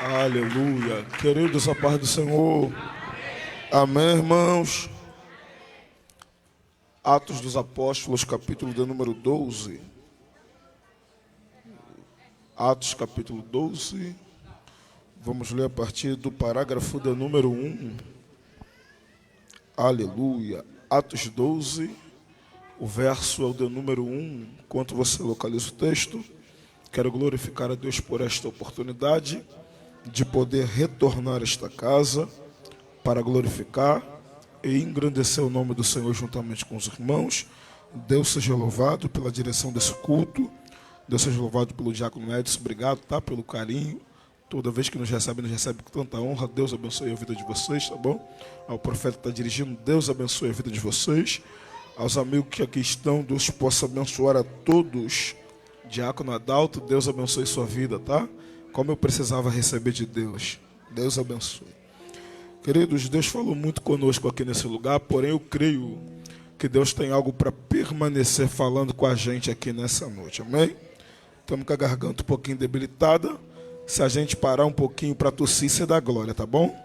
Aleluia. Queridos, a paz do Senhor. Amém, irmãos. Atos dos Apóstolos, capítulo de número 12. Atos, capítulo 12. Vamos ler a partir do parágrafo de número 1. Aleluia. Atos 12, o verso é o de número 1. Enquanto você localiza o texto, quero glorificar a Deus por esta oportunidade de poder retornar a esta casa para glorificar e engrandecer o nome do Senhor juntamente com os irmãos. Deus seja louvado pela direção desse culto. Deus seja louvado pelo diácono Edson. Obrigado, tá? Pelo carinho. Toda vez que nos recebe com tanta honra. Deus abençoe a vida de vocês, tá bom? Ao profeta que está dirigindo, Deus abençoe a vida de vocês. Aos amigos que aqui estão, Deus possa abençoar a todos. Diácono Adalto, Deus abençoe sua vida, tá? Como eu precisava receber de Deus. Deus abençoe. Queridos, Deus falou muito conosco aqui nesse lugar, porém eu creio que Deus tem algo para permanecer falando com a gente aqui nessa noite, amém? Estamos com a garganta um pouquinho debilitada. Se a gente parar um pouquinho para tossir, você dá glória, tá bom?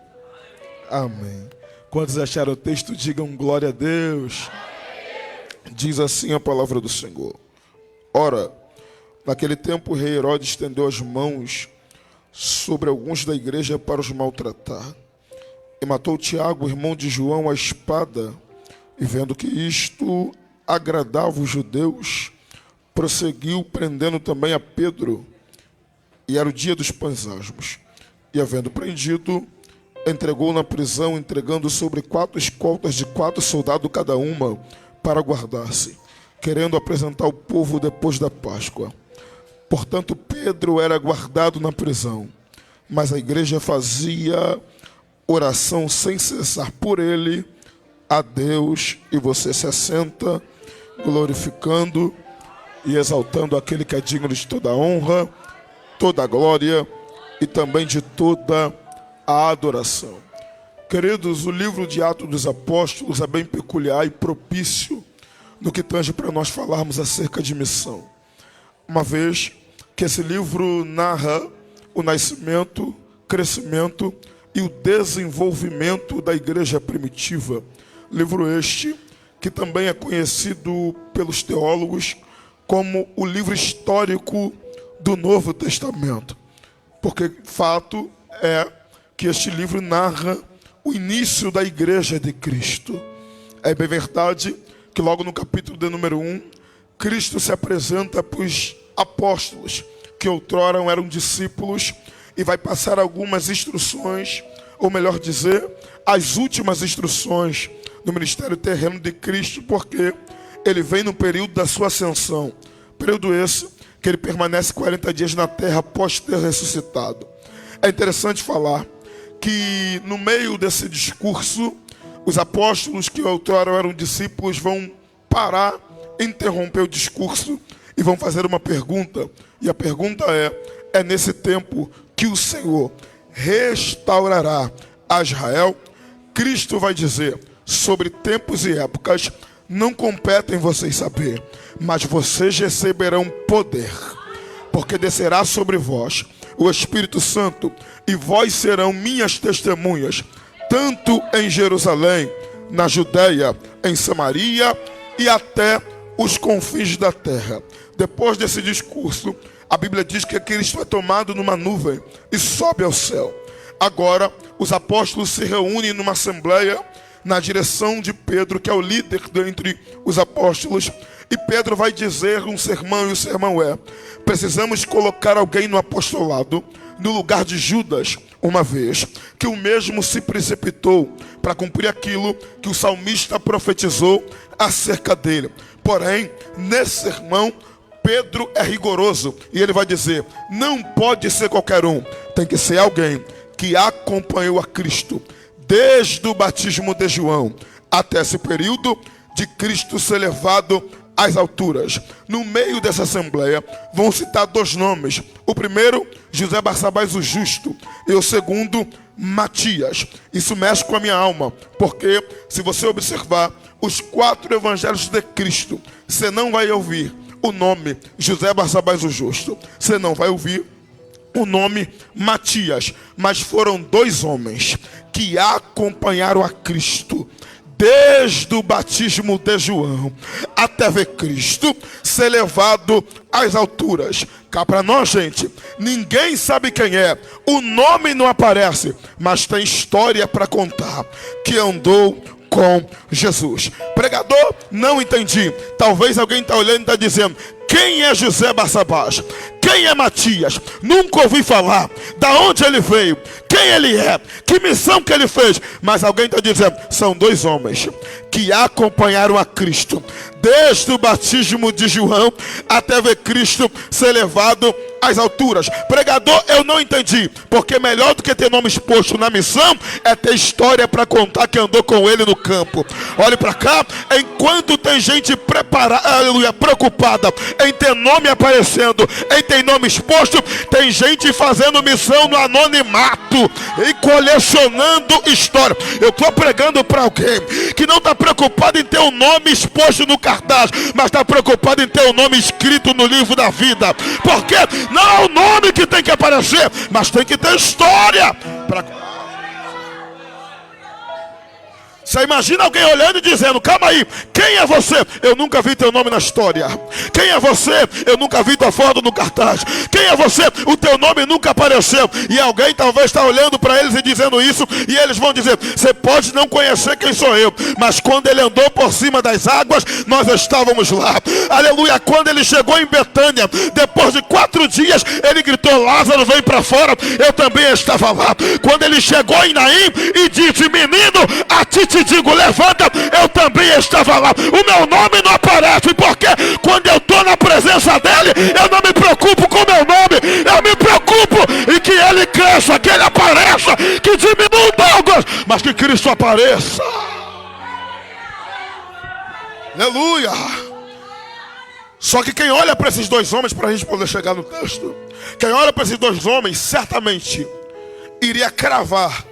Amém. Quantos acharam o texto, digam glória a Deus. Diz assim a palavra do Senhor. Ora, naquele tempo o rei Herodes estendeu as mãos sobre alguns da igreja para os maltratar. E matou Tiago, irmão de João, à espada. E vendo que isto agradava os judeus, prosseguiu prendendo também a Pedro. E era o dia dos pães asmos. E havendo prendido, entregou na prisão, entregando sobre 4 escoltas de 4 soldados cada uma, para guardar-se, querendo apresentar ao povo depois da Páscoa. Portanto, Pedro era guardado na prisão, mas a igreja fazia oração sem cessar por ele a Deus. E você se assenta, glorificando e exaltando aquele que é digno de toda a honra, toda a glória e também de toda a adoração. Queridos, o livro de Atos dos Apóstolos é bem peculiar e propício no que tange para nós falarmos acerca de missão. Uma vez que esse livro narra o nascimento, crescimento e o desenvolvimento da igreja primitiva. Livro este que também é conhecido pelos teólogos como o livro histórico do Novo Testamento, porque fato é que este livro narra o início da igreja de Cristo. É bem verdade que logo no capítulo de número 1, Cristo se apresenta para os apóstolos, que outrora eram discípulos, e vai passar algumas instruções, ou melhor dizer, as últimas instruções do ministério terreno de Cristo, porque ele vem no período da sua ascensão, período esse que ele permanece 40 dias na terra após ter ressuscitado. É interessante falar que no meio desse discurso, os apóstolos que outrora eram discípulos vão parar, interromper o discurso e vão fazer uma pergunta. E a pergunta é nesse tempo que o Senhor restaurará a Israel? Cristo vai dizer, sobre tempos e épocas não competem vocês saber, mas vocês receberão poder, porque descerá sobre vós o Espírito Santo, e vós serão minhas testemunhas, tanto em Jerusalém, na Judeia, em Samaria e até os confins da terra. Depois desse discurso, a Bíblia diz que Cristo é tomado numa nuvem e sobe ao céu. Agora, os apóstolos se reúnem numa assembleia na direção de Pedro, que é o líder dentre os apóstolos, e Pedro vai dizer um sermão, e o sermão é: precisamos colocar alguém no apostolado, no lugar de Judas, uma vez que o mesmo se precipitou para cumprir aquilo que o salmista profetizou acerca dele. Porém, nesse sermão, Pedro é rigoroso, e ele vai dizer, não pode ser qualquer um, tem que ser alguém que acompanhou a Cristo, desde o batismo de João até esse período de Cristo ser levado às alturas. No meio dessa assembleia vão citar 2 nomes. O primeiro, José Barsabás o Justo, e o segundo, Matias. Isso mexe com a minha alma, porque se você observar os 4 evangelhos de Cristo, você não vai ouvir o nome José Barsabás o Justo, você não vai ouvir o nome Matias, mas foram dois homens que acompanharam a Cristo desde o batismo de João até ver Cristo ser levado às alturas. Cá para nós, gente, ninguém sabe quem é, o nome não aparece, mas tem história para contar, que andou com Jesus. Pregador, não entendi. Talvez alguém está olhando e está dizendo: quem é José Barsabás? Quem é Matias? Nunca ouvi falar. Da onde ele veio? Quem ele é? Que missão que ele fez? Mas alguém está dizendo: são dois homens que acompanharam a Cristo desde o batismo de João até ver Cristo ser levado às alturas. Pregador, eu não entendi, porque melhor do que ter nome exposto na missão é ter história para contar que andou com ele no campo. Olhe para cá, enquanto tem gente preparada, aleluia, preocupada em ter nome aparecendo, em ter nome exposto, tem gente fazendo missão no anonimato e colecionando história. Eu estou pregando para alguém que não está preocupado em ter o nome exposto no cartaz, mas está preocupado em ter o nome escrito no livro da vida. Porque não é o nome que tem que aparecer, mas tem que ter história. Você imagina alguém olhando e dizendo: calma aí, quem é você? Eu nunca vi teu nome na história. Quem é você? Eu nunca vi tua foto no cartaz. Quem é você? O teu nome nunca apareceu. E alguém talvez está olhando para eles e dizendo isso, e eles vão dizer: você pode não conhecer quem sou eu, mas quando ele andou por cima das águas, nós estávamos lá. Aleluia. Quando ele chegou em Betânia, depois de 4 dias, ele gritou: Lázaro, vem para fora. Eu também estava lá. Quando ele chegou em Naim e disse: menino, a ti te digo, levanta, eu também estava lá. O meu nome não aparece, porque quando eu estou na presença dele, eu não me preocupo com o meu nome, eu me preocupo em que ele cresça, que ele apareça, que diminua Douglas, mas que Cristo apareça. Aleluia. Só que quem olha para esses dois homens, para a gente poder chegar no texto, quem olha para esses dois homens certamente iria cravar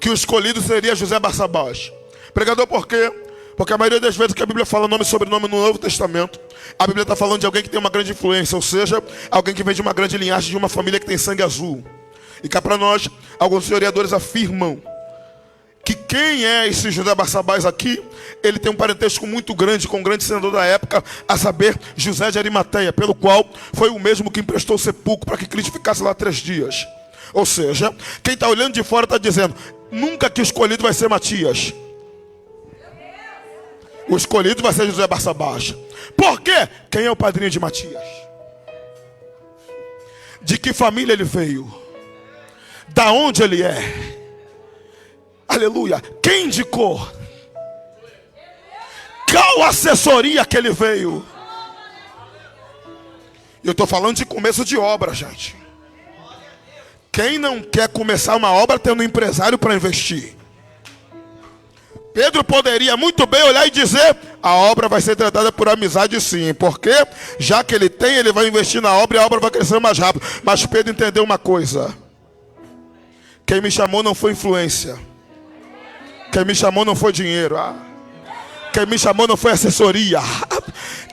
que o escolhido seria José Barsabás. Pregador, por quê? Porque a maioria das vezes que a Bíblia fala nome e sobrenome no Novo Testamento, a Bíblia está falando de alguém que tem uma grande influência, ou seja, alguém que vem de uma grande linhagem, de uma família que tem sangue azul. E cá para nós, alguns historiadores afirmam que quem é esse José Barsabás aqui, ele tem um parentesco muito grande com o grande senador da época, a saber, José de Arimateia, pelo qual foi o mesmo que emprestou o sepulcro para que Cristo ficasse lá 3 dias. Ou seja, quem está olhando de fora está dizendo: nunca que o escolhido vai ser Matias. O escolhido vai ser José Barsabás. Por quê? Quem é o padrinho de Matias? De que família ele veio? Da onde ele é? Aleluia. Quem indicou? Qual assessoria que ele veio? Eu estou falando de começo de obra, gente. Quem não quer começar uma obra tendo um empresário para investir? Pedro poderia muito bem olhar e dizer: a obra vai ser tratada por amizade, sim, porque já que ele tem, ele vai investir na obra e a obra vai crescer mais rápido. Mas Pedro entendeu uma coisa: quem me chamou não foi influência, quem me chamou não foi dinheiro, quem me chamou não foi assessoria,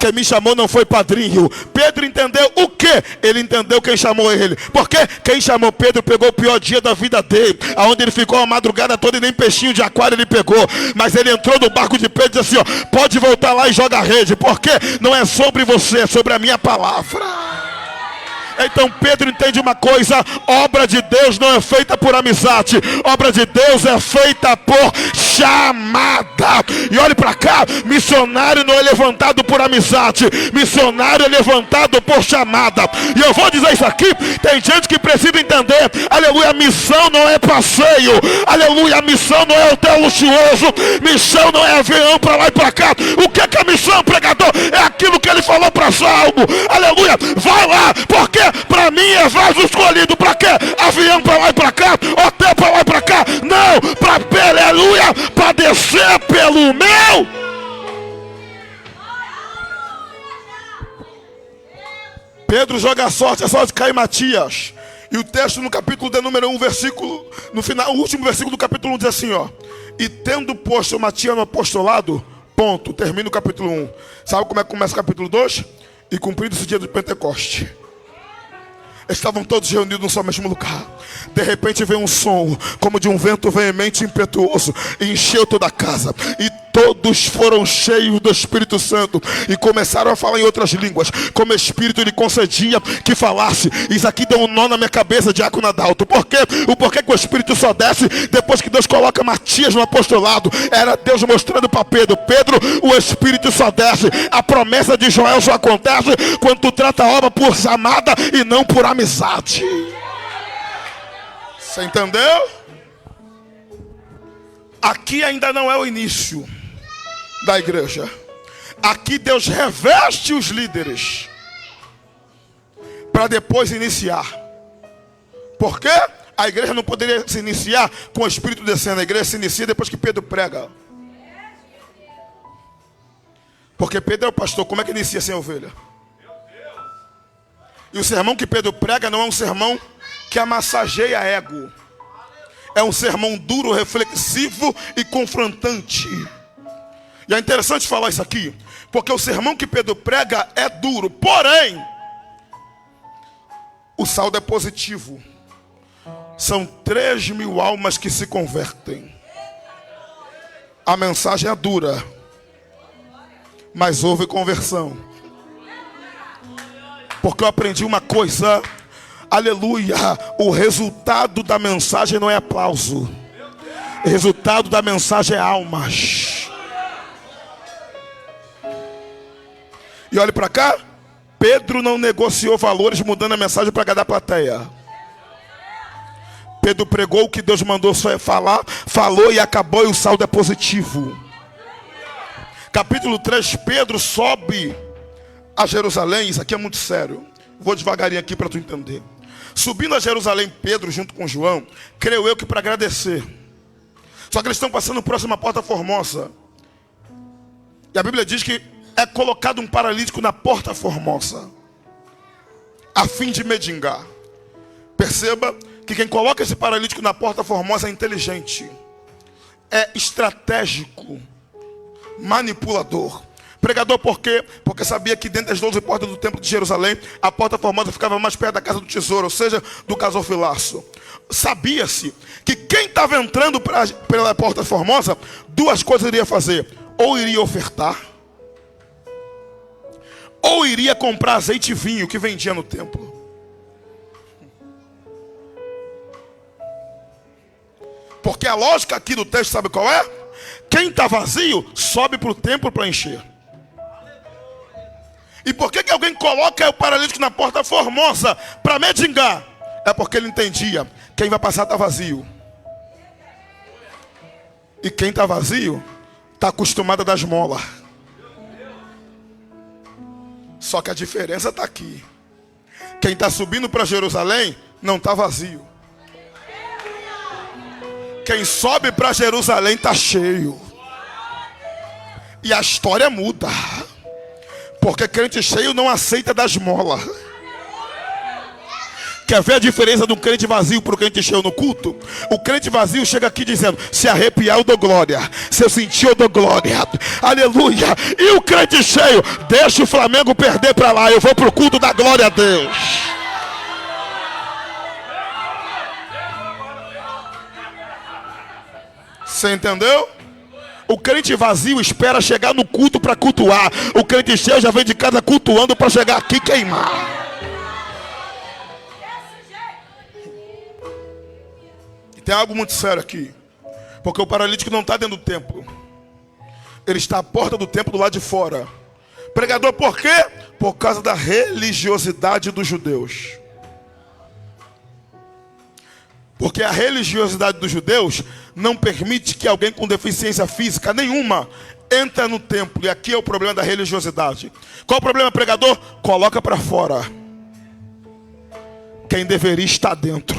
quem me chamou não foi padrinho. Pedro entendeu o quê? Ele entendeu quem chamou ele. Porque quem chamou Pedro pegou o pior dia da vida dele, aonde ele ficou a madrugada toda e nem peixinho de aquário ele pegou. Mas ele entrou no barco de Pedro e disse assim: ó, pode voltar lá e joga a rede, porque não é sobre você, é sobre a minha palavra. Então Pedro entende uma coisa: obra de Deus não é feita por amizade, obra de Deus é feita por chamada. E olhe para cá, missionário não é levantado por amizade, missionário é levantado por chamada. E eu vou dizer isso aqui, tem gente que precisa entender, aleluia, a missão não é passeio, aleluia, a missão não é hotel luxuoso, missão não é avião para lá e para cá. O que é a missão, pregador? É aquilo que ele falou para Salmo, aleluia, vai lá, porque para mim é vaso escolhido. Para quê? Avião para lá e para cá, hotel para lá e para cá? Não, para, aleluia, para descer pelo meu. Pedro joga a sorte, a sorte cai em Matias. E o texto no capítulo de número 1, versículo, no final, o último versículo do capítulo 1 diz assim, ó: e tendo posto Matias no apostolado, ponto, termina o capítulo 1. Sabe como é que começa o capítulo 2? E cumprido esse dia do Pentecoste. Estavam todos reunidos no só mesmo lugar. De repente veio um som, como de um vento veemente e impetuoso, e encheu toda a casa. E todos foram cheios do Espírito Santo e começaram a falar em outras línguas, como o Espírito lhe concedia que falasse. Isso aqui deu um nó na minha cabeça, diácono Adalto. Por quê? O porquê que o Espírito só desce depois que Deus coloca Matias no apostolado? Era Deus mostrando para Pedro: Pedro, o Espírito só desce. A promessa de Joel só acontece quando tu trata a obra por chamada e não por amizade. Você entendeu? Aqui ainda não é o início da igreja. Aqui Deus reveste os líderes para depois iniciar. Por quê? A igreja não poderia se iniciar com o Espírito descendo. A igreja se inicia depois que Pedro prega. Porque Pedro é o pastor. Como é que inicia sem ovelha? E o sermão que Pedro prega não é um sermão que amassageia ego. É um sermão duro, reflexivo e confrontante. E é interessante falar isso aqui, porque o sermão que Pedro prega é duro, porém o saldo é positivo. São 3.000 almas que se convertem. A mensagem é dura, mas houve conversão. Porque eu aprendi uma coisa, aleluia, o resultado da mensagem não é aplauso. O resultado da mensagem é almas. E olhe para cá, Pedro não negociou valores mudando a mensagem para agradar a plateia. Pedro pregou o que Deus mandou só falar, falou e acabou, e o saldo é positivo. Capítulo 3, Pedro sobe a Jerusalém. Isso aqui é muito sério. Vou devagarinho aqui para tu entender. Subindo a Jerusalém, Pedro junto com João, creio eu que para agradecer. Só que eles estão passando próximo à Porta Formosa. E a Bíblia diz que é colocado um paralítico na Porta Formosa, a fim de mendigar. Perceba que quem coloca esse paralítico na Porta Formosa é inteligente, é estratégico, manipulador. Pregador por quê? Porque sabia que dentro das 12 portas do templo de Jerusalém, a Porta Formosa ficava mais perto da casa do tesouro, ou seja, do gasofilaço. Sabia-se que quem estava entrando pela Porta Formosa, duas coisas iria fazer: ou iria ofertar, ou iria comprar azeite e vinho que vendia no templo. Porque a lógica aqui do texto, sabe qual é? Quem está vazio, sobe para o templo para encher. E por que alguém coloca o paralítico na Porta Formosa para mendigar? É porque ele entendia, quem vai passar está vazio. E quem está vazio, está acostumado a dar esmola. Só que a diferença está aqui. Quem está subindo para Jerusalém não está vazio. Quem sobe para Jerusalém está cheio. E a história muda. Porque crente cheio não aceita dar esmola. Quer ver a diferença de um crente vazio para o crente cheio no culto? O crente vazio chega aqui dizendo: se arrepiar eu dou glória, se eu sentir eu dou glória, aleluia. E o crente cheio: deixa o Flamengo perder para lá, eu vou para o culto da glória a Deus. Você entendeu? O crente vazio espera chegar no culto para cultuar. O crente cheio já vem de casa cultuando para chegar aqui queimar. Tem algo muito sério aqui. Porque o paralítico não está dentro do templo. Ele está à porta do templo do lado de fora. Pregador, por quê? Por causa da religiosidade dos judeus. Porque a religiosidade dos judeus não permite que alguém com deficiência física nenhuma entre no templo. E aqui é o problema da religiosidade. Qual o problema, pregador? Coloca para fora quem deveria estar dentro.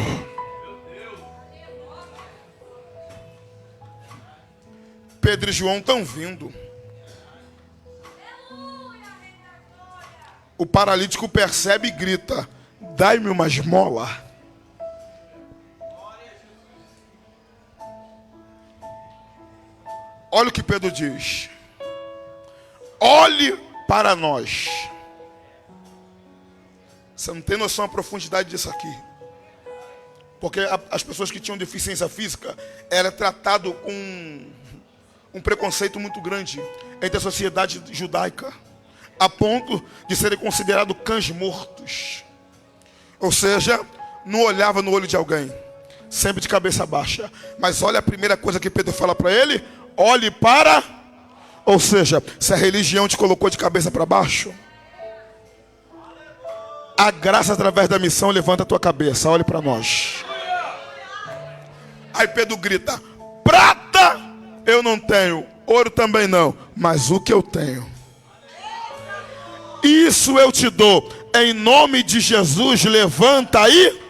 Pedro e João estão vindo. O paralítico percebe e grita: dai-me uma esmola. Olha o que Pedro diz: olhe para nós. Você não tem noção da profundidade disso aqui. Porque as pessoas que tinham deficiência física era tratado com um preconceito muito grande entre a sociedade judaica, a ponto de serem considerados cães mortos. Ou seja, não olhava no olho de alguém, sempre de cabeça baixa. Mas olha a primeira coisa que Pedro fala para ele: olhe para... Ou seja, se a religião te colocou de cabeça para baixo, a graça através da missão levanta a tua cabeça. Olhe para nós. Aí Pedro grita: prata eu não tenho, ouro também não, mas o que eu tenho, isso eu te dou. Em nome de Jesus, levanta aí.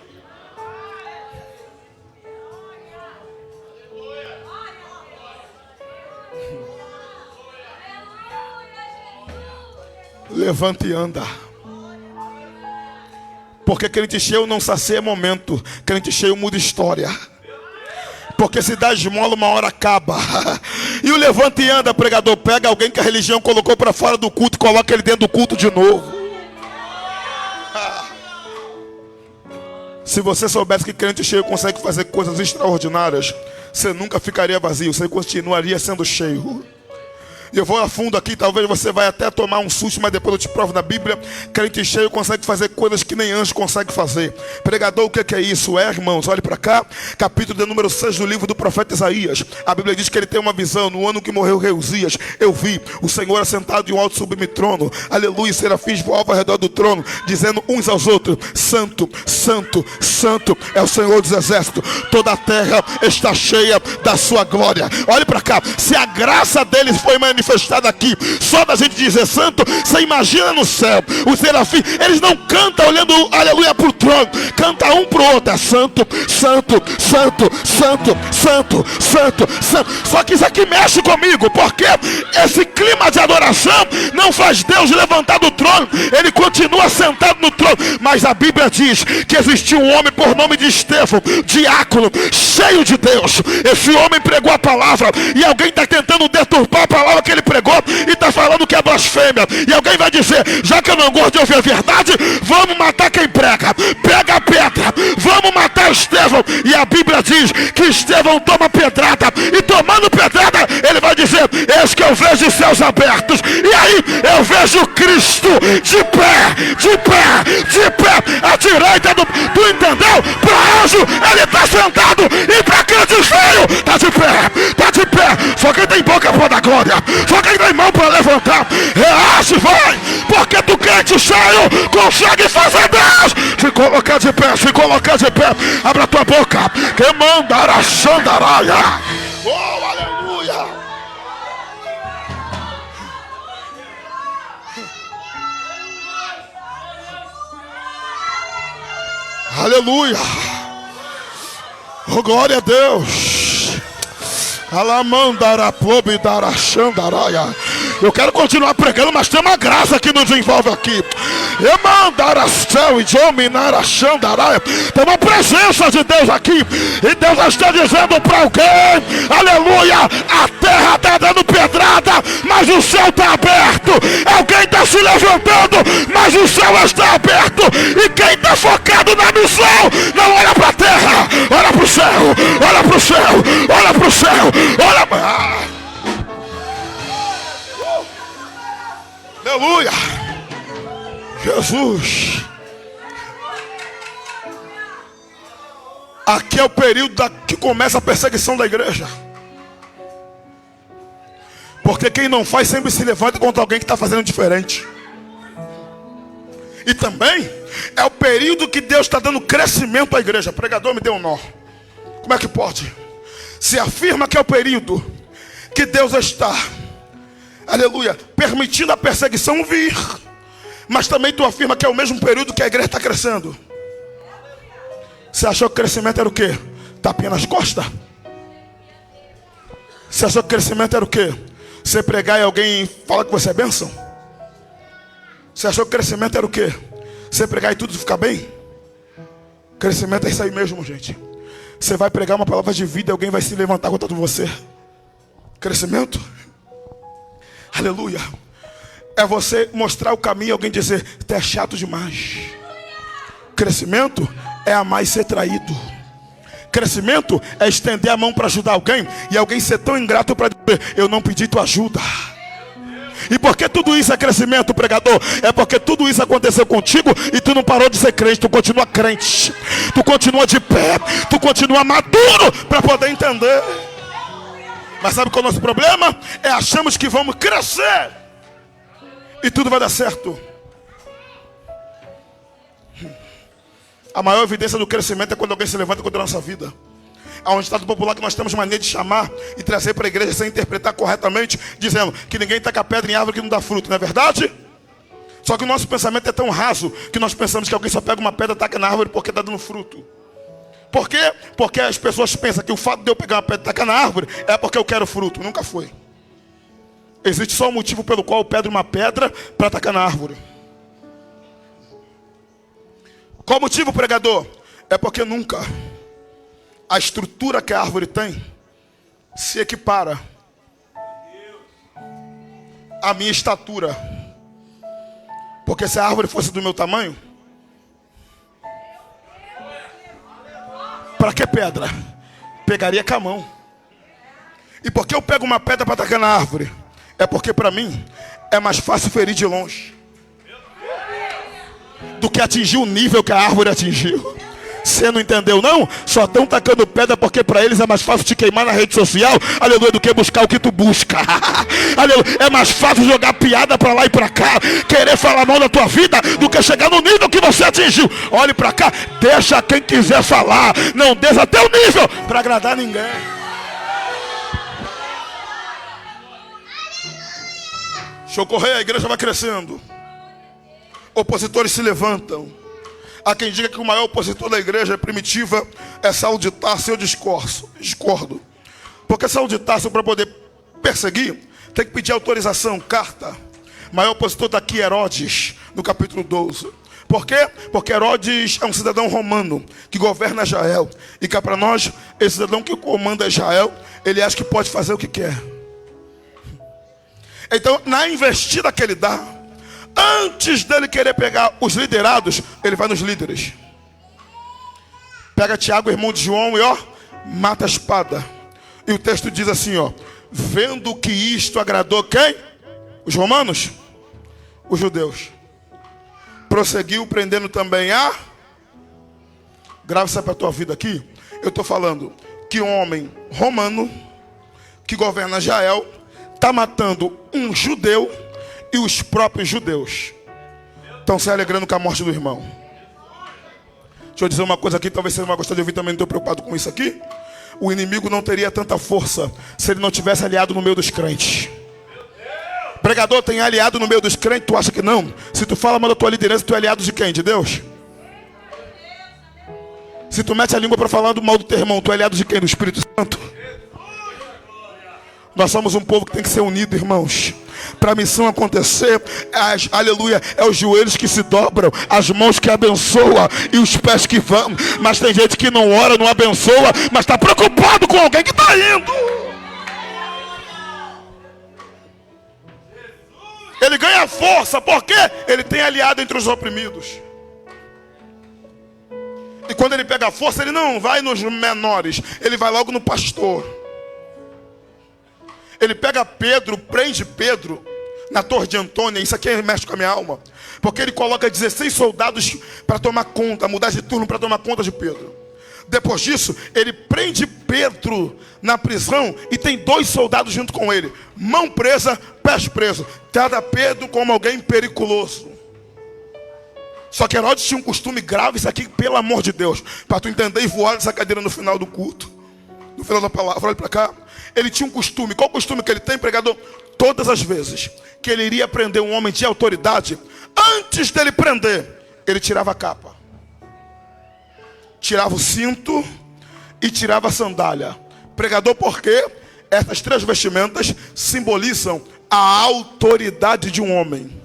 Levanta e anda. Porque crente cheio não sacia momento, crente cheio muda história. Porque se dá esmola, uma hora acaba. E o levanta e anda, pregador, pega alguém que a religião colocou para fora do culto e coloca ele dentro do culto de novo. Se você soubesse que crente cheio consegue fazer coisas extraordinárias, você nunca ficaria vazio, você continuaria sendo cheio. E eu vou a fundo aqui, talvez você vai até tomar um susto, mas depois eu te provo na Bíblia. Crente cheio consegue fazer coisas que nem anjo consegue fazer. Pregador, o que é isso? Irmãos, olhe para cá. Capítulo de número 6 do livro do profeta Isaías. A Bíblia diz que ele tem uma visão. No ano que morreu o rei Uzias, eu vi o Senhor assentado em um alto sublime trono. Aleluia, serafins voavam ao redor do trono, dizendo uns aos outros: Santo, Santo, Santo é o Senhor dos exércitos. Toda a terra está cheia da sua glória. Olhe para cá. Se a graça deles foi manifestada aqui, só da gente dizer santo, você imagina no céu. Os serafins, eles não cantam olhando, aleluia, para o trono, canta um para o outro: é santo, santo, santo, santo, santo, santo, santo. Só que isso aqui mexe comigo, porque esse clima de adoração não faz Deus levantar do trono, ele continua sentado no trono. Mas a Bíblia diz que existia um homem por nome de Estevão, diácono, cheio de Deus. Esse homem pregou a palavra, e alguém está tentando deturpar a palavra que ele pregou e está falando que é blasfêmia. E alguém vai dizer: já que eu não gosto de ouvir a verdade, vamos matar quem prega. Pega a pedra, vamos matar Estevão. E a Bíblia diz que Estevão toma pedrada, e tomando pedrada ele vai dizer: eis que eu vejo os céus abertos, e aí eu vejo Cristo de pé, de pé, de pé, à direita do... Tu entendeu? Para anjo ele está sentado, e para crente feio está de pé, está de pé. Só quem tem boca pode dar glória, só quem tem mão para levantar. Reache, vai, porque tu crente cheio consegue fazer Deus se colocar de pé, se colocar de pé. Abra tua boca. Que mandará xandaraia. Oh, aleluia. Aleluia. Oh, glória a Deus. Eu quero continuar pregando, mas tem uma graça que nos envolve aqui. Tem uma presença de Deus aqui, e Deus está dizendo para alguém: aleluia, a terra está dando pedrada, mas o céu está aberto. Alguém está se levantando, mas o céu está aberto. E quem está focado na missão não olha para a terra, olha para o céu, olha para o céu, olha para o céu, olha para... Aleluia. Jesus. Aqui é o período que começa a perseguição da igreja. Porque quem não faz sempre se levanta contra alguém que está fazendo diferente. E também é o período que Deus está dando crescimento à igreja. Pregador, me deu um nó. Como é que pode? Se afirma que é o período que Deus está, aleluia, permitindo a perseguição vir, mas também tu afirma que é o mesmo período que a igreja está crescendo. Você achou que o crescimento era o quê? Tapinha nas costas? Você achou que o crescimento era o quê? Você pregar e alguém falar que você é bênção? Você achou que o crescimento era o quê? Você pregar e tudo ficar bem? Crescimento é isso aí mesmo, gente. Você vai pregar uma palavra de vida e alguém vai se levantar contra você. Crescimento? Aleluia. É você mostrar o caminho e alguém dizer: tu é chato demais. Crescimento é amar e ser traído. Crescimento é estender a mão para ajudar alguém e alguém ser tão ingrato para dizer: eu não pedi tua ajuda. E por que tudo isso é crescimento, pregador? É porque tudo isso aconteceu contigo e tu não parou de ser crente, tu continua crente, tu continua de pé, tu continua maduro para poder entender. Mas sabe qual é o nosso problema? É achamos que vamos crescer e tudo vai dar certo. A maior evidência do crescimento é quando alguém se levanta contra a nossa vida. Há um ditado popular que nós temos mania de chamar e trazer para a igreja sem interpretar corretamente, dizendo que ninguém taca pedra em árvore que não dá fruto, não é verdade? Só que o nosso pensamento é tão raso que nós pensamos que alguém só pega uma pedra e taca na árvore porque está dando fruto. Por quê? Porque as pessoas pensam que o fato de eu pegar uma pedra e tacar na árvore é porque eu quero fruto. Nunca foi. Existe só um motivo pelo qual eu pego uma pedra para tacar na árvore. Qual o motivo, pregador? É porque nunca a estrutura que a árvore tem se equipara à minha estatura. Porque se a árvore fosse do meu tamanho, para que pedra? Pegaria com a mão. E por que eu pego uma pedra para atacar na árvore? É porque para mim é mais fácil ferir de longe do que atingir o nível que a árvore atingiu. Você não entendeu não? Só estão tacando pedra porque para eles é mais fácil te queimar na rede social, aleluia, do que buscar o que tu busca. Aleluia. É mais fácil jogar piada para lá e para cá, querer falar mal da tua vida, do que chegar no nível que você atingiu. Olhe para cá, deixa quem quiser falar, não desça até o nível para agradar ninguém. Deixa eu correr, a igreja vai crescendo. Opositores se levantam. Há quem diga que o maior opositor da igreja primitiva é Saulo de Tarso. Eu discordo. Porque Saulo de Tarso, para poder perseguir, tem que pedir autorização, carta. O maior opositor está aqui, Herodes, no capítulo 12. Por quê? Porque Herodes é um cidadão romano que governa Israel. E cá para nós, esse cidadão que comanda Israel, ele acha que pode fazer o que quer. Então, na investida que ele dá, antes dele querer pegar os liderados, ele vai nos líderes. Pega Tiago, irmão de João, e mata a espada. E o texto diz assim, vendo que isto agradou quem? Os romanos? Os judeus. Prosseguiu prendendo também grave isso para a tua vida aqui. Eu estou falando que um homem romano que governa Israel está matando um judeu e os próprios judeus estão se alegrando com a morte do irmão. Deixa eu dizer uma coisa aqui, talvez você não vai gostar de ouvir também, não estou preocupado com isso aqui. O inimigo não teria tanta força se ele não tivesse aliado no meio dos crentes. Pregador tem aliado no meio dos crentes, tu acha que não? Se tu fala mal da tua liderança, tu é aliado de quem? De Deus? Se tu mete a língua para falar do mal do teu irmão, tu é aliado de quem? Do Espírito Santo? Nós somos um povo que tem que ser unido, irmãos. Para a missão acontecer, aleluia, é os joelhos que se dobram, as mãos que abençoam e os pés que vão. Mas tem gente que não ora, não abençoa, mas está preocupado com alguém que está indo. Ele ganha força, porque ele tem aliado entre os oprimidos. E quando ele pega força, ele não vai nos menores, ele vai logo no pastor. Ele pega Pedro, prende Pedro na Torre de Antônia. Isso aqui mexe com a minha alma. Porque ele coloca 16 soldados para tomar conta, mudar de turno para tomar conta de Pedro. Depois disso, ele prende Pedro na prisão e tem 2 soldados junto com ele. Mão presa, pés presos. Trata Pedro como alguém periculoso. Só que Herodes tinha um costume grave, isso aqui, pelo amor de Deus, para tu entender e voar dessa cadeira no final do culto. No final da palavra, olha para cá. Ele tinha um costume. Qual o costume que ele tem, pregador? Todas as vezes que ele iria prender um homem de autoridade, antes dele prender, ele tirava a capa, tirava o cinto e tirava a sandália. Pregador, porque essas 3 vestimentas simbolizam a autoridade de um homem.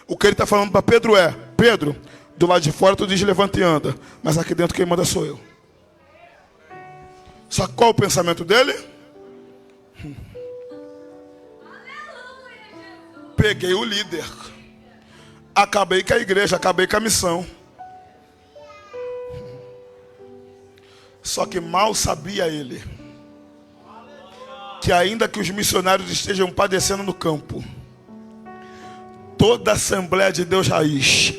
O que ele está falando para Pedro é: Pedro, do lado de fora tu diz levanta e anda, mas aqui dentro quem manda sou eu. Só que qual o pensamento dele? Peguei o líder, acabei com a igreja, acabei com a missão. Só que mal sabia ele que ainda que os missionários estejam padecendo no campo, toda a Assembleia de Deus Raiz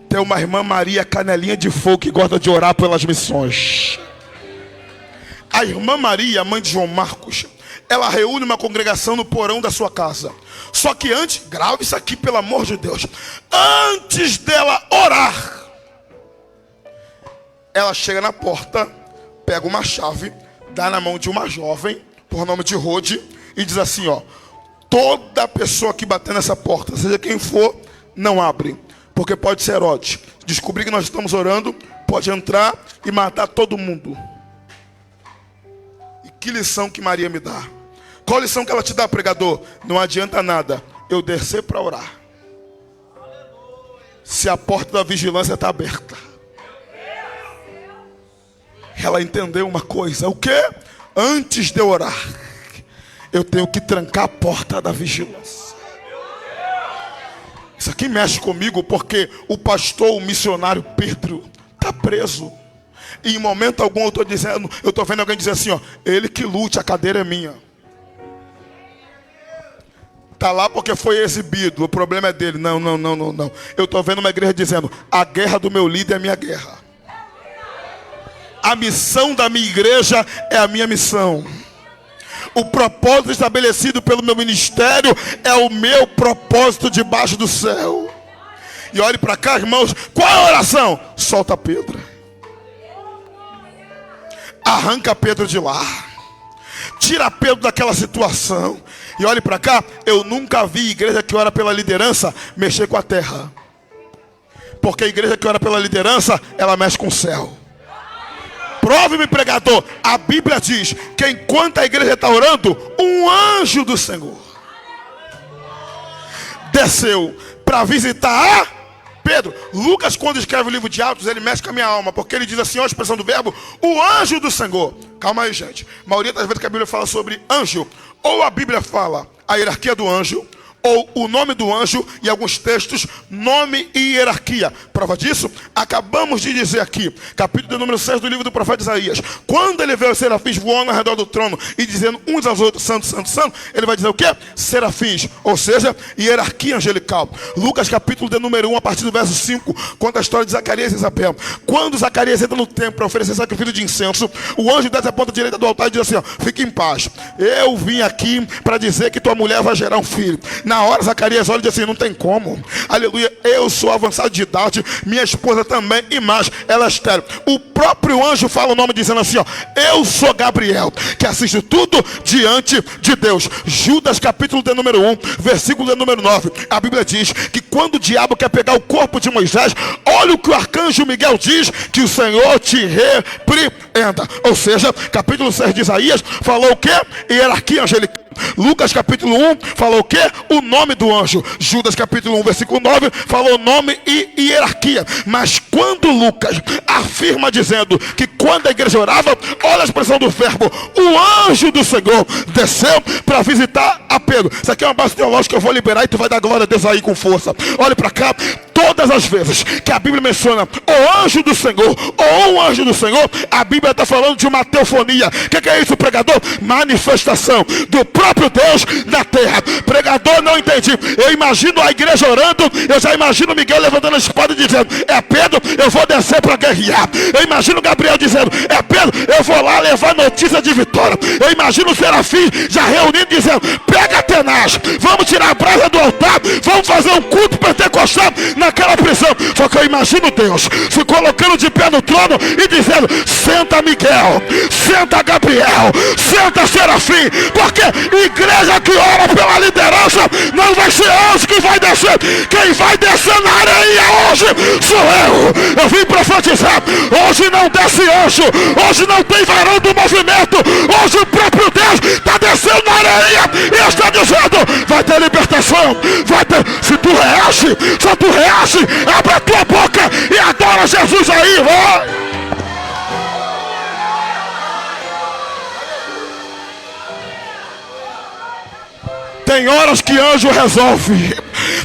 tem uma irmã Maria Canelinha de Fogo que gosta de orar pelas missões. A irmã Maria, mãe de João Marcos, ela reúne uma congregação no porão da sua casa. Só que antes, grave isso aqui pelo amor de Deus, antes dela orar, ela chega na porta, pega uma chave, dá na mão de uma jovem, por nome de Rode, e diz assim, ó: toda pessoa que bater nessa porta, seja quem for, não abre, porque pode ser Herodes. Descobrir que nós estamos orando, pode entrar e matar todo mundo. E que lição que Maria me dá? Qual lição que ela te dá, pregador? Não adianta nada eu descer para orar se a porta da vigilância está aberta. Ela entendeu uma coisa: o quê? Antes de eu orar, eu tenho que trancar a porta da vigilância. Isso aqui mexe comigo, porque o pastor, o missionário Pedro, está preso. E em momento algum eu estou vendo alguém dizer assim, ó: ele que lute, a cadeira é minha. Está lá porque foi exibido, o problema é dele. Não. Eu estou vendo uma igreja dizendo: a guerra do meu líder é minha guerra. A missão da minha igreja é a minha missão. O propósito estabelecido pelo meu ministério é o meu propósito debaixo do céu. E olhe para cá, irmãos, qual é a oração? Solta Pedro. Arranca Pedro de lá. Tira Pedro daquela situação. E olhe para cá, eu nunca vi igreja que ora pela liderança mexer com a terra. Porque a igreja que ora pela liderança, ela mexe com o céu. Prove-me, pregador. A Bíblia diz que enquanto a igreja está orando, um anjo do Senhor desceu para visitar a Pedro. Lucas, quando escreve o livro de Atos, ele mexe com a minha alma, porque ele diz assim, ó, a expressão do verbo, o anjo do Senhor. Calma aí, gente. A maioria das vezes que a Bíblia fala sobre anjo, ou a Bíblia fala a hierarquia do anjo, ou o nome do anjo, e alguns textos, nome e hierarquia. Prova disso, acabamos de dizer aqui, capítulo de número 6 do livro do profeta Isaías. Quando ele vê os serafins voando ao redor do trono e dizendo uns aos outros, santo, santo, santo, ele vai dizer o quê? Serafins, ou seja, hierarquia angelical. Lucas capítulo de número 1, a partir do verso 5, conta a história de Zacarias e Isabel. Quando Zacarias entra no templo para oferecer sacrifício de incenso, o anjo desce a ponta direita do altar e diz assim, ó: fique em paz, eu vim aqui para dizer que tua mulher vai gerar um filho. Na hora Zacarias olha e diz assim, não tem como, aleluia, eu sou avançado de idade, minha esposa também, e mais, ela é estéril. O próprio anjo fala o nome dizendo assim, ó: eu sou Gabriel, que assiste tudo diante de Deus. Judas capítulo de número 1, versículo de número 9, a Bíblia diz que quando o diabo quer pegar o corpo de Moisés, olha o que o arcanjo Miguel diz, que o Senhor te repreenda. Ou seja, capítulo 6 de Isaías falou o que? Hierarquia angelical. Lucas capítulo 1 falou o que? O nome do anjo. Judas capítulo 1 versículo 9 falou nome e hierarquia. Mas quando Lucas afirma dizendo que quando a igreja orava, olha a expressão do verbo, o anjo do Senhor desceu para visitar a Pedro. Isso aqui é uma base teológica que eu vou liberar e tu vai dar glória a Deus aí com força. Olhe para cá. Todas as vezes que a Bíblia menciona o anjo do Senhor ou um anjo do Senhor, a Bíblia está falando de uma teofonia. O que é isso, pregador? Manifestação do próprio Deus na terra. Pregador, não entendi. Eu imagino a igreja orando, eu já imagino Miguel levantando a espada e dizendo, é Pedro, eu vou descer para guerrear. Eu imagino Gabriel dizendo, é Pedro, eu vou lá levar notícia de vitória. Eu imagino o serafim já reunindo dizendo, pega Atenas, vamos tirar a brasa do altar, vamos fazer um culto pentecostal naquela prisão. Só que eu imagino Deus se colocando de pé no trono e dizendo, senta Miguel, senta Gabriel, senta Serafim, porque igreja que ora pela liderança não vai ser anjo que vai descer. Quem vai descer na areia hoje sou eu vim profetizar. Hoje não desce anjo, hoje não tem varão do movimento, hoje o próprio Deus está descendo na areia e está dizendo, vai ter libertação, vai ter. Se tu reage, abre a tua boca e adora Jesus aí, vai. Tem horas que anjo resolve,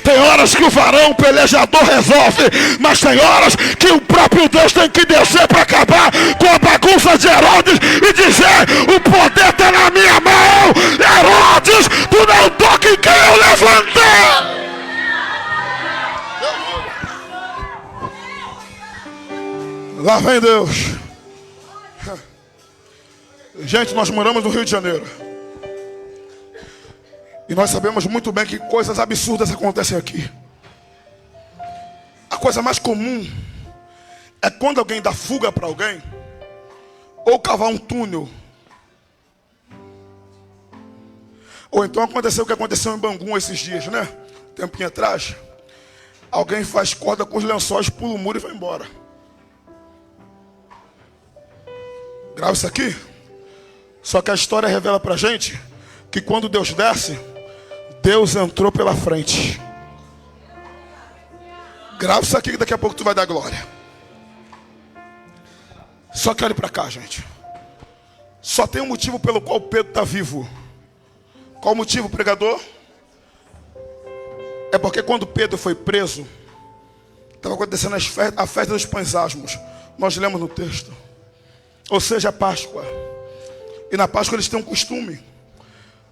tem horas que o varão pelejador resolve, mas tem horas que o próprio Deus tem que descer para acabar com a bagunça de Herodes. Herodes e dizer: o poder está na minha mão. Herodes, tu não toca em quem eu levantei. Lá vem Deus. Gente, nós moramos no Rio de Janeiro. E nós sabemos muito bem que coisas absurdas acontecem aqui. A coisa mais comum é quando alguém dá fuga para alguém, ou cavar um túnel. Ou então aconteceu o que aconteceu em Bangu esses dias, né? Tempinho atrás. Alguém faz corda com os lençóis, pula o muro e vai embora. Grava isso aqui. Só que a história revela pra gente que quando Deus desce, Deus entrou pela frente. Grava isso aqui que daqui a pouco tu vai dar glória. Só que olhe pra cá, gente. Só tem um motivo pelo qual Pedro está vivo. Qual o motivo, pregador? É porque quando Pedro foi preso, estava acontecendo a festa dos pães asmos. Nós lemos no texto. Ou seja, a Páscoa. E na Páscoa eles têm um costume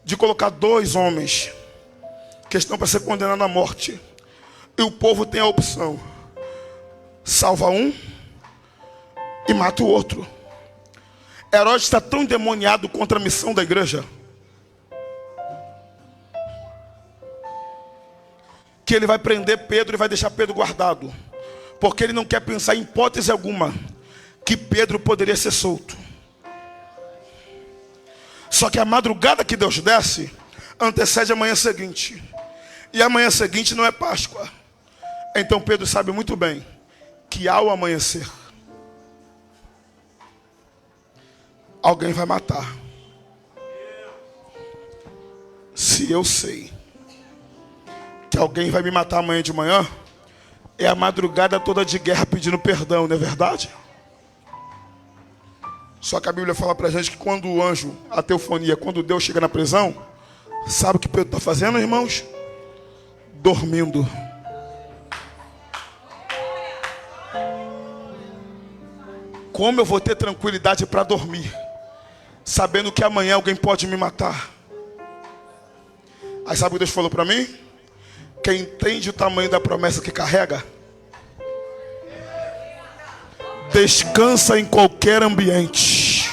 de colocar 2 homens que estão para ser condenados à morte. E o povo tem a opção: salva um e mata o outro. Herodes está tão endemoniado contra a missão da igreja que ele vai prender Pedro e vai deixar Pedro guardado, porque ele não quer pensar em hipótese alguma que Pedro poderia ser solto. Só que a madrugada que Deus desce antecede a manhã seguinte. E a manhã seguinte não é Páscoa. Então Pedro sabe muito bem que ao amanhecer, alguém vai matar. Se eu sei que alguém vai me matar amanhã de manhã, é a madrugada toda de guerra pedindo perdão, não é verdade? Só que a Bíblia fala pra gente que quando o anjo, a teofonia, quando Deus chega na prisão, sabe o que Pedro está fazendo, irmãos? Dormindo. Como eu vou ter tranquilidade para dormir, sabendo que amanhã alguém pode me matar? Aí sabe o que Deus falou para mim? Quem entende o tamanho da promessa que carrega, descansa em qualquer ambiente.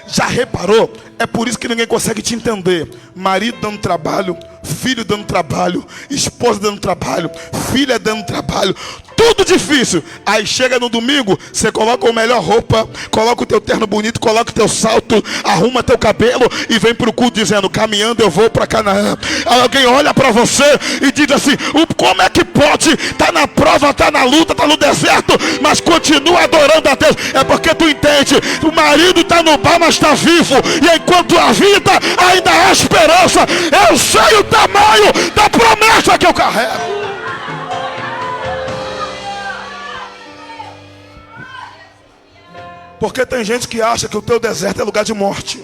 Já reparou? É por isso que ninguém consegue te entender. Marido dando trabalho, filho dando trabalho, esposa dando trabalho, filha dando trabalho, tudo difícil. Aí chega no domingo, você coloca a melhor roupa, coloca o teu terno bonito, coloca o teu salto, arruma teu cabelo e vem para o culto dizendo: caminhando eu vou para Canaã. Aí alguém olha para você e diz assim: como é que pode? Tá na prova, tá na luta, tá no deserto, mas continua adorando a Deus. É porque tu entende, o marido tá no bar, mas está vivo, e enquanto a vida ainda há esperança. Eu sei o tamanho da promessa que eu carrego. Porque tem gente que acha que o teu deserto é lugar de morte.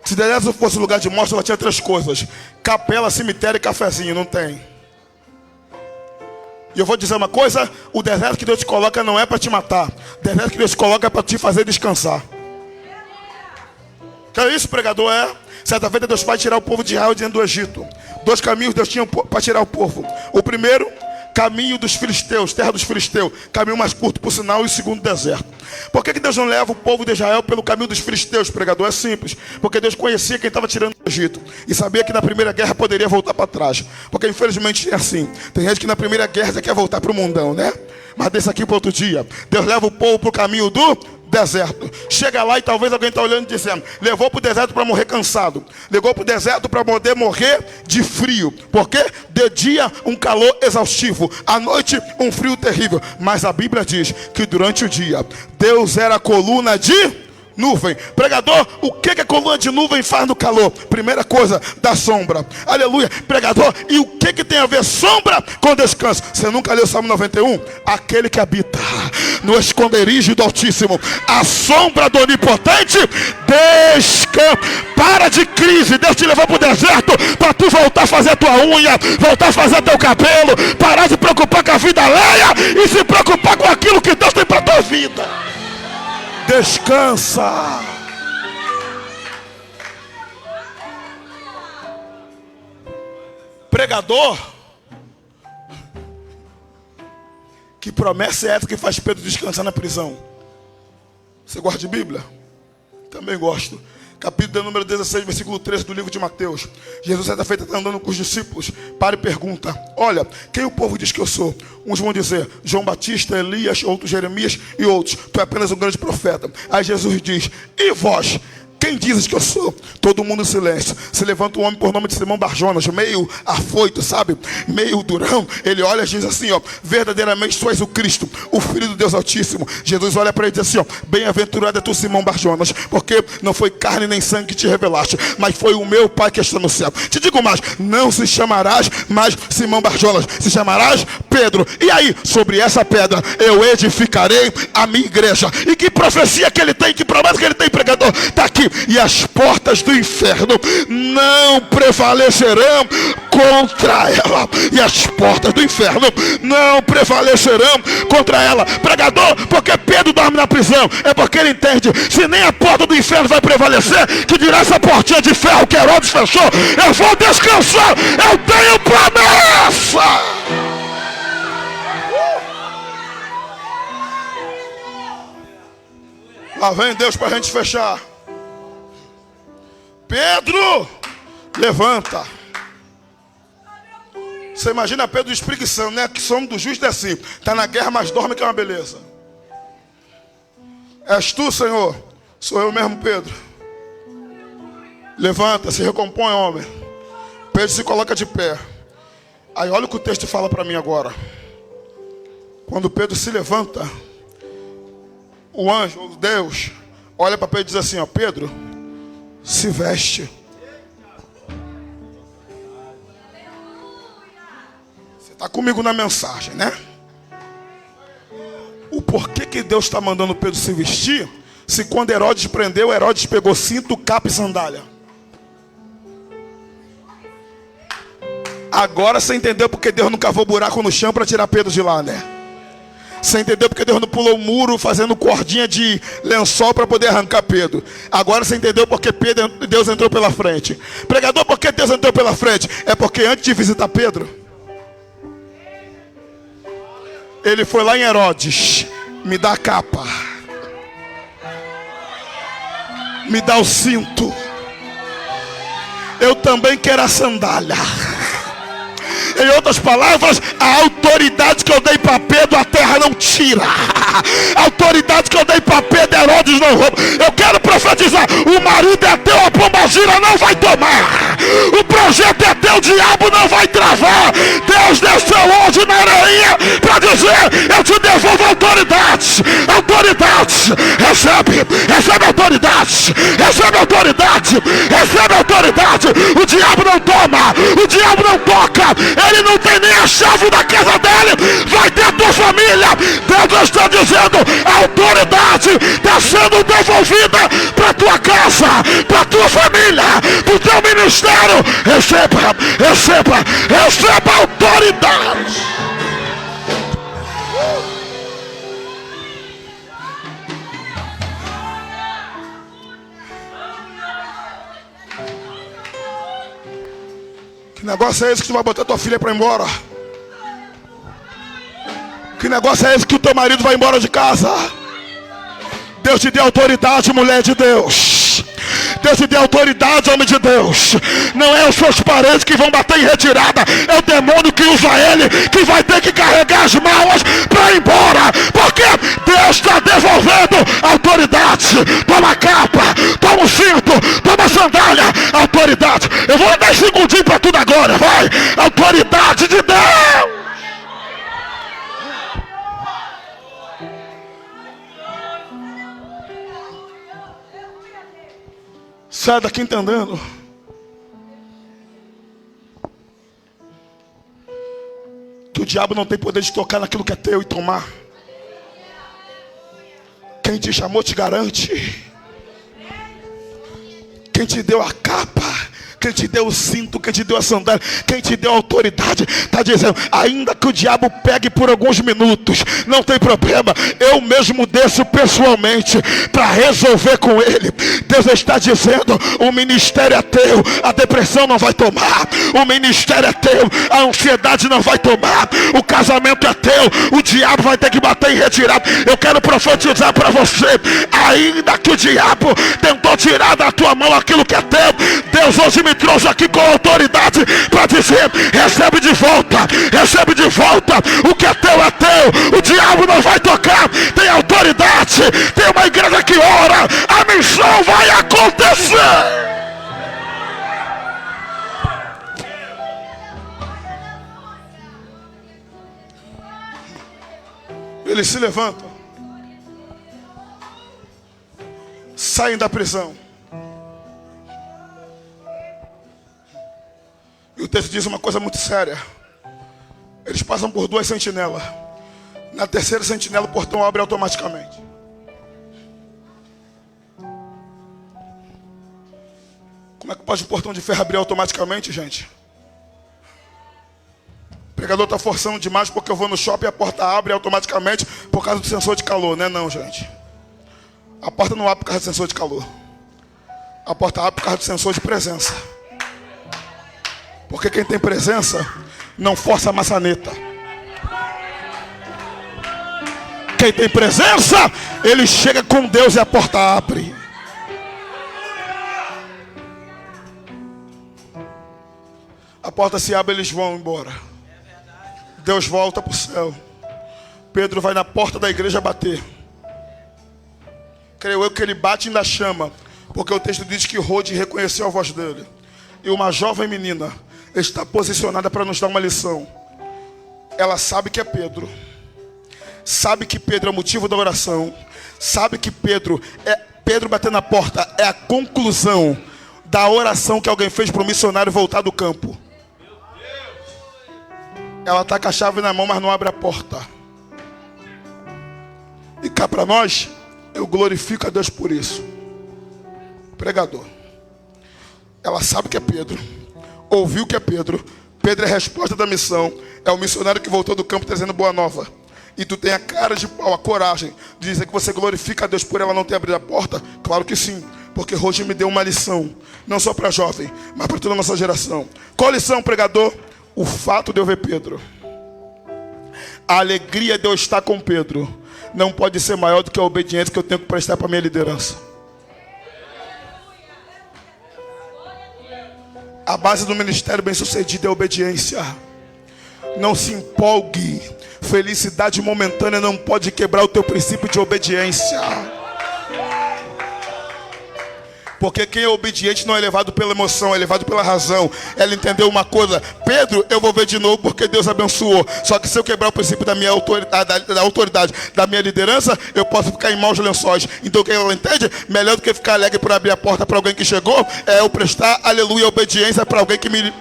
Se deserto fosse lugar de morte, ela tinha 3 coisas: capela, cemitério e cafezinho. Não tem. E eu vou dizer uma coisa: o deserto que Deus te coloca não é para te matar. O deserto que Deus te coloca é para te fazer descansar. Que é isso, pregador? É. Certa feita Deus vai tirar o povo de Israel de dentro do Egito. 2 caminhos Deus tinha para tirar o povo. O primeiro, caminho dos filisteus, terra dos filisteus, caminho mais curto por sinal, e o segundo, deserto. Por que Deus não leva o povo de Israel pelo caminho dos filisteus, pregador? É simples, porque Deus conhecia quem estava tirando do Egito e sabia que na primeira guerra poderia voltar para trás, porque infelizmente é assim. Tem gente que na primeira guerra já quer voltar para o mundão, né? Mas desse aqui para outro dia. Deus leva o povo para o caminho do deserto. Chega lá e talvez alguém está olhando e dizendo: levou para o deserto para morrer cansado, levou para o deserto para poder morrer de frio. Porque de dia um calor exaustivo, à noite um frio terrível. Mas a Bíblia diz que durante o dia Deus era a coluna de nuvem. Pregador, o que a coluna de nuvem faz no calor? Primeira coisa, dá sombra. Aleluia. Pregador, e o que tem a ver sombra com descanso? Você nunca leu o Salmo 91? Aquele que habita no esconderijo do Altíssimo, a sombra do Onipotente descansa. Para de crise. Deus te levou para o deserto para tu voltar a fazer a tua unha, voltar a fazer teu cabelo, parar de preocupar com a vida alheia e se preocupar com aquilo que Deus tem para tua vida. descansa. Pregador, que promessa é essa que faz Pedro descansar na prisão? Você gosta de Bíblia? Também gosto. Capítulo número 16, versículo 13 do livro de Mateus. Jesus, certa feita, está andando com os discípulos. Para e pergunta: olha, quem o povo diz que eu sou? Uns vão dizer João Batista, Elias, outros Jeremias e outros: tu é apenas um grande profeta. Aí Jesus diz: e vós? Quem dizes que eu sou? Todo mundo em silêncio. Se levanta um homem por nome de Simão Barjonas, meio afoito, sabe? Meio durão. Ele olha e diz assim, ó: verdadeiramente tu és o Cristo, o Filho do Deus Altíssimo. Jesus olha para ele e diz assim, ó: bem-aventurado é tu, Simão Barjonas, porque não foi carne nem sangue que te revelaste, mas foi o meu Pai que está no céu. Te digo mais, não se chamarás mais Simão Barjonas, se chamarás Pedro. E aí, sobre essa pedra eu edificarei a minha igreja. E que profecia que ele tem, que promessa que ele tem, pregador? Está aqui: e as portas do inferno não prevalecerão contra ela. E as portas do inferno não prevalecerão contra ela. Pregador, porque Pedro dorme na prisão? É porque ele entende: se nem a porta do inferno vai prevalecer, que dirá essa portinha de ferro que Herodes fechou? Eu vou descansar, eu tenho promessa. Lá vem Deus para a gente fechar. Pedro, levanta. Você imagina Pedro espreguiçando, né? Que somos do justo é assim: está na guerra, mas dorme, que é uma beleza. És tu, Senhor? Sou eu mesmo, Pedro. Levanta, se recompõe, homem. Pedro se coloca de pé. Aí olha o que o texto fala para mim agora. Quando Pedro se levanta, o anjo, o Deus, olha para Pedro e diz assim, ó: Pedro, se veste. Você está comigo na mensagem, né? O porquê que Deus está mandando Pedro se vestir? Se quando Herodes prendeu, Herodes pegou cinto, capa e sandália. Agora você entendeu porque Deus não cavou buraco no chão para tirar Pedro de lá, né? Você entendeu porque Deus não pulou o muro fazendo cordinha de lençol para poder arrancar Pedro. Agora você entendeu porque Deus entrou pela frente. Pregador, por que Deus entrou pela frente? É porque antes de visitar Pedro, ele foi lá em Herodes: me dá a capa, me dá o cinto, eu também quero a sandália. Em outras palavras, a autoridade que eu dei para Pedro, a terra não tira. A autoridade que eu dei para Pedro, Herodes não rouba. Eu quero profetizar: o marido é teu, a pombagira não vai tomar. O projeto é teu, o diabo não vai travar. Deus desceu hoje na areia para dizer: eu te devolvo autoridade. Autoridade, recebe autoridade. Recebe autoridade, recebe autoridade. O diabo não toma, o diabo não toca. Ele não tem nem a chave da casa dele. Vai ter a tua família. Deus está dizendo: a autoridade está sendo devolvida para tua casa, para tua família, para o teu ministério. Receba a autoridade. Que negócio é esse que tu vai botar tua filha para ir embora? Que negócio é esse que o teu marido vai embora de casa? Deus te deu autoridade, mulher de Deus. Deus te deu autoridade, homem de Deus. Não é os seus parentes que vão bater em retirada, é o demônio que usa ele, que vai ter que carregar as malas para ir embora. Porque Deus está devolvendo autoridade. Toma a capa, toma o cinto, toma a sandália. Autoridade. Eu vou dar 10 segundinhos para tudo agora, vai. Autoridade de Deus. Sai daqui entendendo. Que o diabo não tem poder de tocar naquilo que é teu e tomar. Quem te chamou te garante. Quem te deu a capa quem te deu o cinto, quem te deu a sandália, quem te deu a autoridade, está dizendo, ainda que o diabo pegue por alguns minutos, não tem problema, eu mesmo desço pessoalmente para resolver com ele. Deus está dizendo, o ministério é teu, a depressão não vai tomar, o ministério é teu, a ansiedade não vai tomar, o casamento é teu, o diabo vai ter que bater em retirada. Eu quero profetizar para você, ainda que o diabo tentou tirar da tua mão aquilo que é teu, Deus hoje me trouxe aqui com autoridade para dizer, recebe de volta o que é teu, o diabo não vai tocar, tem autoridade, tem uma igreja que ora, a missão vai acontecer. Eles se levantam, saem da prisão. E o texto diz uma coisa muito séria. Eles passam por 2 sentinelas. Na terceira sentinela o portão abre automaticamente. Como é que pode o portão de ferro abrir automaticamente, gente? O pregador está forçando demais porque eu vou no shopping e a porta abre automaticamente por causa do sensor de calor. Não é não, gente. A porta não abre por causa do sensor de calor. A porta abre por causa do sensor de presença. Porque quem tem presença não força a maçaneta. Quem tem presença, ele chega com Deus e a porta abre. A porta se abre, eles vão embora. Deus volta para o céu. Pedro vai na porta da igreja bater. Creio eu que ele bate e ainda chama, porque o texto diz que Rode reconheceu a voz dele. E uma jovem menina está posicionada para nos dar uma lição. Ela sabe que é Pedro. Sabe que Pedro é o motivo da oração. Sabe que Pedro bater na porta é a conclusão da oração que alguém fez para o missionário voltar do campo. Ela está com a chave na mão, mas não abre a porta. E cá para nós, eu glorifico a Deus por isso. Pregador. Ela sabe que é Pedro. Ouviu que é Pedro. Pedro é a resposta da missão. É o missionário que voltou do campo trazendo boa nova. E tu tem a cara de pau, a coragem de dizer que você glorifica a Deus por ela não ter abrido a porta? Claro que sim. Porque Roger me deu uma lição. Não só para jovem, mas para toda a nossa geração. Qual lição, pregador? O fato de eu ver Pedro. A alegria de eu estar com Pedro não pode ser maior do que a obediência que eu tenho que prestar para a minha liderança. A base do ministério bem sucedido é a obediência. Não se empolgue. Felicidade momentânea não pode quebrar o teu princípio de obediência. Porque quem é obediente não é levado pela emoção, é levado pela razão. Ela entendeu uma coisa: Pedro, eu vou ver de novo porque Deus abençoou. Só que se eu quebrar o princípio da minha autoridade, da minha liderança, eu posso ficar em maus lençóis. Então o que ela entende? Melhor do que ficar alegre por abrir a porta para alguém que chegou, é eu prestar, aleluia, obediência para alguém que me...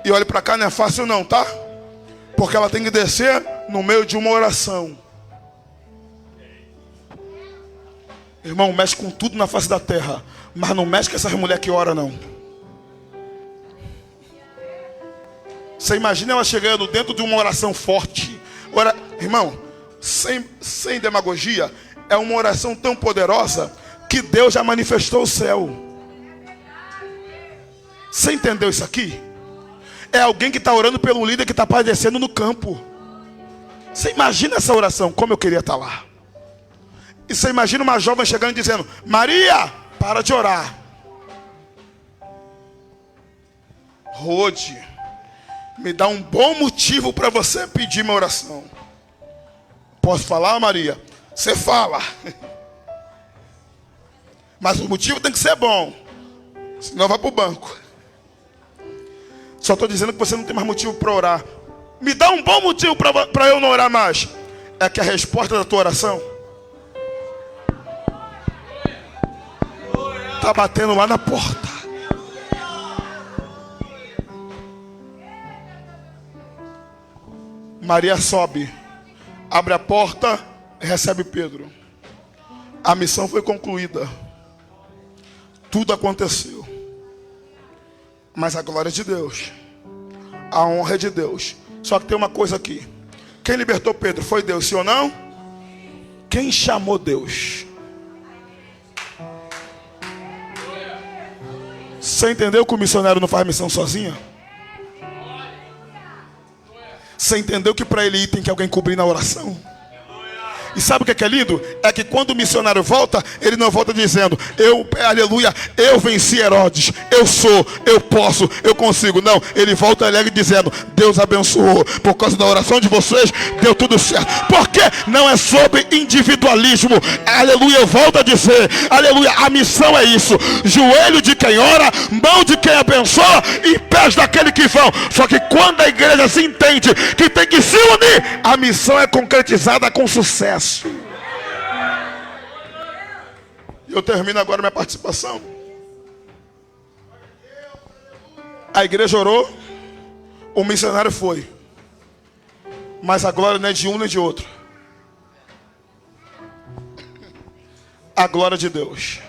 E olhe para cá, não é fácil não, tá? Porque ela tem que descer no meio de uma oração. Irmão, mexe com tudo na face da terra, mas não mexe com essas mulheres que oram, não. Você imagina ela chegando dentro de uma oração forte. Irmão, sem demagogia, é uma oração tão poderosa que Deus já manifestou o céu. Você entendeu isso aqui? É alguém que está orando pelo líder que está padecendo no campo. Você imagina essa oração, como eu queria estar lá. E você imagina uma jovem chegando e dizendo: Maria, para de orar. Rode, me dá um bom motivo para você pedir minha oração. Posso falar, Maria? Você fala. Mas o motivo tem que ser bom. Senão vai para o banco. Só estou dizendo que você não tem mais motivo para orar. Me dá um bom motivo para eu não orar mais. É que a resposta da tua oração está batendo lá na porta. Maria sobe, abre a porta, recebe Pedro. A missão foi concluída. Tudo aconteceu. Mas a glória é de Deus. A honra é de Deus. Só que tem uma coisa aqui. Quem libertou Pedro foi Deus, sim ou não? Quem chamou Deus? Você entendeu que o missionário não faz missão sozinho? Você entendeu que para ele ir tem que alguém cobrir na oração? E sabe o que é lindo? É que quando o missionário volta, ele não volta dizendo, aleluia, eu venci Herodes, eu sou, eu posso, eu consigo. Não, ele volta alegre dizendo, Deus abençoou, por causa da oração de vocês, deu tudo certo. Porque não é sobre individualismo. Aleluia, eu volto a dizer, aleluia, a missão é isso. Joelho de quem ora, mão de quem abençoa e pés daquele que vão. Só que quando a igreja se entende que tem que se unir, a missão é concretizada com sucesso. E eu termino agora minha participação. A igreja orou, o missionário foi, mas a glória não é de um nem de outro. A glória de Deus.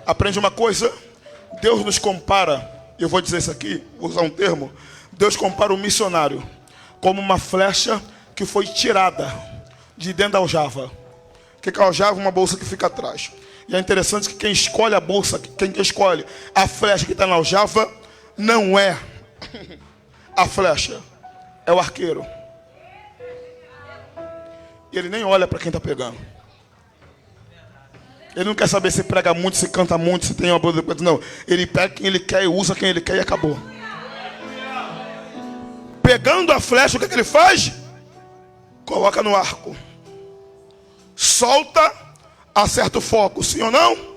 Aprende uma coisa, Deus nos compara, eu vou dizer isso aqui, vou usar um termo, Deus compara o missionário como uma flecha que foi tirada de dentro da aljava. O que é a aljava? Uma bolsa que fica atrás. E é interessante que quem escolhe a bolsa, quem escolhe a flecha que está na aljava, não é a flecha, é o arqueiro. E ele nem olha para quem está pegando. Ele não quer saber se prega muito, se canta muito, se tem uma boa depois. Não, ele pega quem ele quer e usa quem ele quer e acabou. Pegando a flecha, o que ele faz? Coloca no arco. Solta, acerta o foco, sim ou não?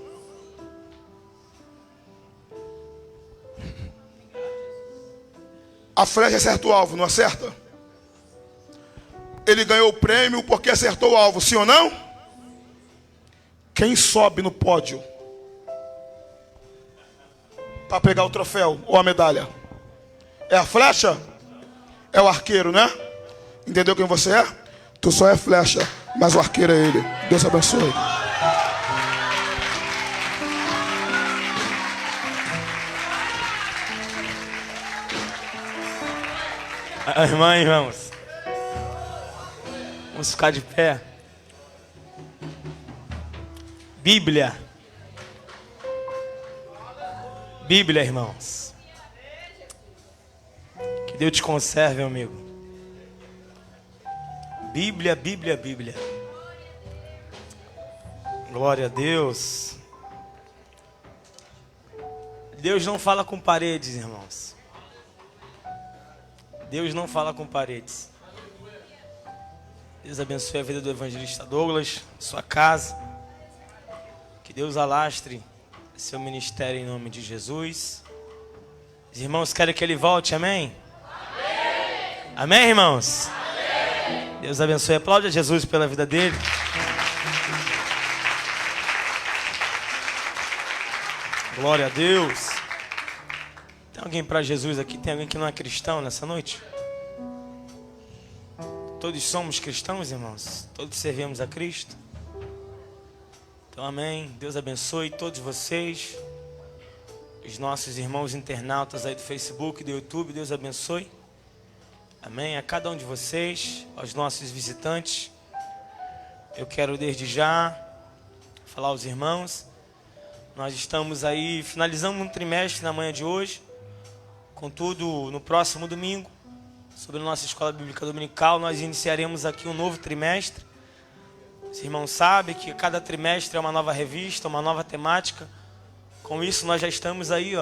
A flecha acerta o alvo, não acerta? Ele ganhou o prêmio porque acertou o alvo, sim ou não? Quem sobe no pódio para pegar o troféu ou a medalha? É a flecha? É o arqueiro, né? Entendeu quem você é? Tu só é flecha, mas o arqueiro é ele. Deus abençoe. Irmã, irmãos, vamos ficar de pé. Bíblia, irmãos. Que Deus te conserve, meu amigo. Bíblia. Glória a Deus. Deus não fala com paredes, irmãos. Deus não fala com paredes. Deus abençoe a vida do evangelista Douglas, sua casa. Que Deus alastre seu ministério em nome de Jesus. Os irmãos querem que ele volte, amém? Amém, amém, irmãos? Amém. Deus abençoe. Aplaude a Jesus pela vida dele. Glória a Deus. Tem alguém para Jesus aqui? Tem alguém que não é cristão nessa noite? Todos somos cristãos, irmãos. Todos servimos a Cristo. Então, amém. Deus abençoe todos vocês. Os nossos irmãos internautas aí do Facebook, do YouTube. Deus abençoe. Amém. A cada um de vocês, aos nossos visitantes. Eu quero desde já falar aos irmãos. Nós estamos aí, finalizamos um trimestre na manhã de hoje. Contudo, no próximo domingo, sobre a nossa escola bíblica dominical, nós iniciaremos aqui um novo trimestre. Os irmãos sabem que cada trimestre é uma nova revista, uma nova temática. Com isso nós já estamos aí,